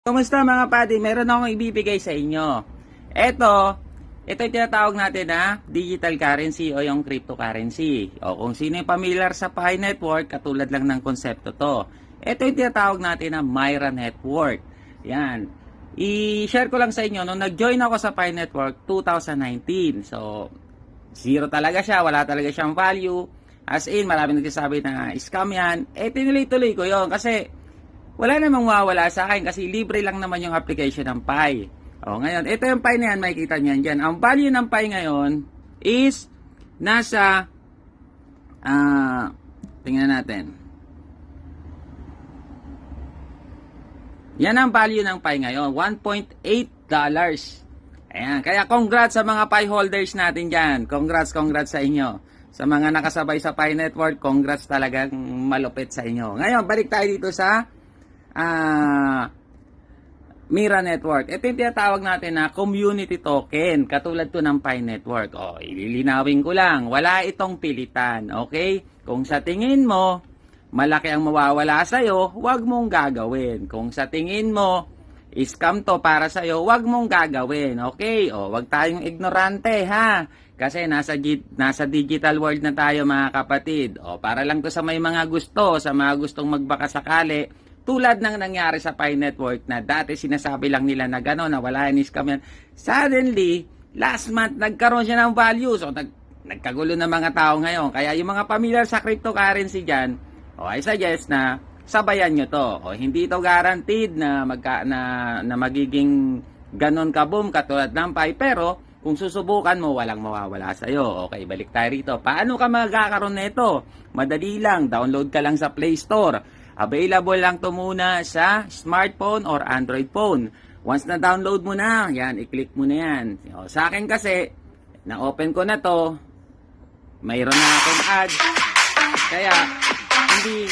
Kumusta mga padi? Meron akong ibibigay sa inyo. Ito yung tinatawag natin na digital currency o yung cryptocurrency. O kung sino yung familiar sa Pi Network, katulad lang ng konsepto to. Ito yung tinatawag natin na Myra Network. Yan. I-share ko lang sa inyo, nung nag-join ako sa Pi Network 2019. So, zero talaga siya, wala talaga siyang value. As in, maraming nagsasabi na scam yan. Tinuloy-tuloy ko yon kasi wala namang mawawala sa akin kasi libre lang naman yung application ng Pi. Ngayon, ito yung Pi na yan, makikita niyan dyan. Ang value ng Pi ngayon is nasa, tingnan natin. Yan ang value ng Pi ngayon, $1.8. Ayan, kaya congrats sa mga Pi holders natin dyan. Congrats sa inyo. Sa mga nakasabay sa Pi Network, congrats talagang malupit sa inyo. Ngayon, balik tayo dito sa Myra Network. Ito yung tinatawag natin na community token. Katulad to ng Pi Network. Ililinawin ko lang. Wala itong pilitan. Okay? Kung sa tingin mo, malaki ang mawawala sa'yo, huwag mong gagawin. Kung sa tingin mo, scam to para sa'yo, huwag mong gagawin. Okay? Huwag tayong ignorante, ha? Kasi nasa digital world na tayo, mga kapatid. Para lang to sa may mga gusto, sa mga gustong magbakasakali. Tulad ng nangyari sa Pi Network na dati sinasabi lang nila na gano'n, na wala yan scam yan. Suddenly, last month, nagkaroon siya ng value. So, nagkagulo ng mga tao ngayon. Kaya yung mga familiar sa cryptocurrency dyan, I suggest na sabayan nyo to. Hindi to guaranteed na, na magiging gano'n kaboom katulad ng Pi. Pero, kung susubukan mo, walang mawawala sa'yo. Okay, balik tayo rito. Paano ka magkakaroon nito? Madali lang. Download ka lang sa Play Store. Available lang to muna sa smartphone or Android phone. Once na download mo na, yan, i-click mo na yan. Sa akin kasi, na-open ko na to, mayroon na akong ads. Kaya, hindi,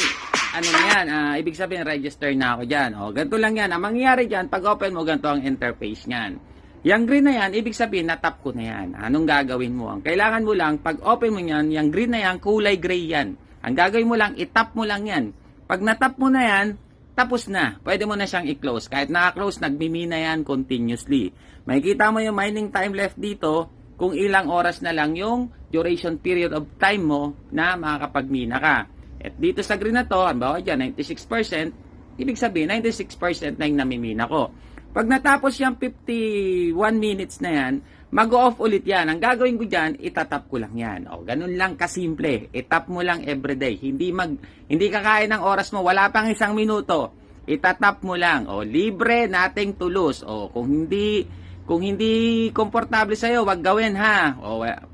ibig sabihin, register na ako dyan. Ganito lang yan. Ang mangyayari dyan, pag open mo, ganito ang interface niyan. Yung green na yan, ibig sabihin, na-tap ko na yan. Anong gagawin mo? Ang kailangan mo lang, pag open mo yan, yung green na yan, kulay gray yan. Ang gagawin mo lang, itap mo lang yan. Pag natap mo na yan, tapos na. Pwede mo na siyang i-close. Kahit naka-close, nagmimina yan continuously. Makikita mo yung mining time left dito kung ilang oras na lang yung duration period of time mo na makakapagmina ka. At dito sa green na to, halimbawa dyan, 96%, ibig sabihin, 96% na yung namimina ko. Pag natapos yung 51 minutes na yan, mag-off ulit yan. Ang gagawin ko dyan, itatap ko lang yan. Ganun lang kasimple. Itap mo lang everyday. Hindi kakain ng oras mo. Wala pang 1 minuto. Itatap mo lang. Libre nating tulos. Kung hindi komportable sa'yo, wag gawin, ha.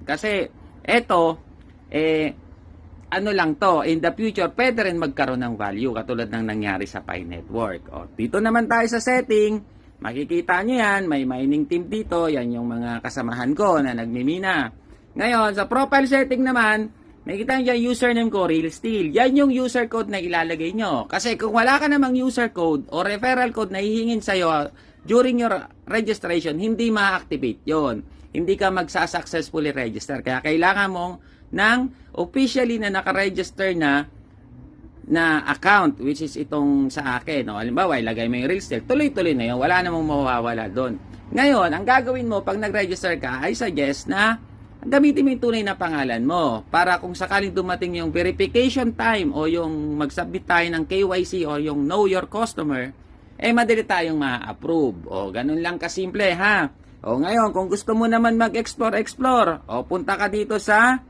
Kasi, eto, ano lang to, in the future, pwede rin magkaroon ng value katulad ng nangyari sa Pi Network. Dito naman tayo sa setting. Makikita nyo yan, may mining team dito, yan yung mga kasamahan ko na nagmimina. Ngayon, sa profile setting naman, makikita nyo dyan, username ko, Real Steel. Yan yung user code na ilalagay nyo. Kasi kung wala ka namang user code o referral code na hihingin sa'yo during your registration, hindi ma-activate yon. Hindi ka magsa-successfully register. Kaya kailangan mong ng officially na nakaregister na account, which is itong sa akin. Halimbawa, ilagay mo yung Real Steel, tuloy-tuloy na yun, wala namang mawawala doon. Ngayon, ang gagawin mo pag nag-register ka, I suggest na gamitin mo yung tunay na pangalan mo para kung sakaling dumating yung verification time o yung mag-submit tayo ng KYC o yung Know Your Customer, madali tayong ma-approve. Ganun lang kasimple, ha? Ngayon, kung gusto mo naman mag-explore, punta ka dito sa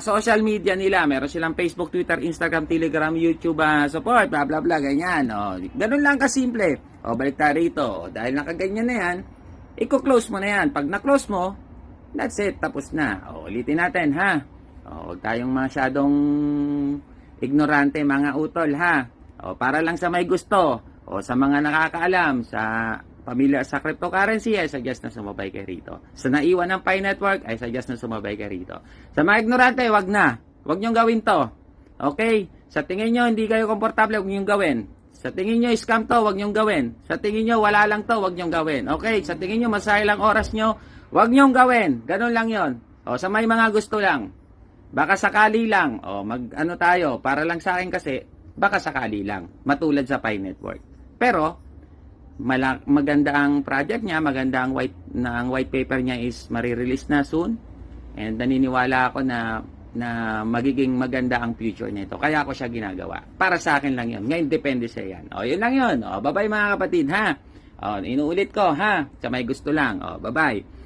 social media nila. Meron silang Facebook, Twitter, Instagram, Telegram, YouTube, support, blah blah blah, ganyan. Ganun lang kasimple. Balik tayo rito. Dahil nakaganyan na yan, i-close mo na yan. Pag na-close mo, that's it, tapos na. Ulitin natin, ha. Huwag tayong masyadong ignorante, mga utol, ha. Para lang sa may gusto, sa mga nakakaalam, sa familiar sa cryptocurrency, I suggest na sumabay kayo rito. Sa naiwan ng Pi Network, I suggest na sumabay kayo rito. Sa mga ignorante, wag na. Wag niyong gawin to. Okay? Sa tingin niyo hindi kayo komportable, wag niyong gawin. Sa tingin niyo scam to, wag niyong gawin. Sa tingin niyo wala lang to, wag niyong gawin. Okay? Sa tingin niyo masayang lang oras niyo, wag niyong gawin. Ganun lang 'yon. Sa may mga gusto lang. Baka sakali lang. Mag-ano tayo, para lang sa akin kasi, baka sakali lang. Matulad sa Pi Network. Pero, maganda ang project niya, maganda ang white paper niya is marirelease na soon. And naniniwala ako na magiging maganda ang future nito. Kaya ako siya ginagawa. Para sa akin lang yun. Ngayon, depende sa yan. O, yun lang yun. O, bye-bye mga kapatid, ha? O, inuulit ko, ha? Sa may gusto lang. O, bye-bye.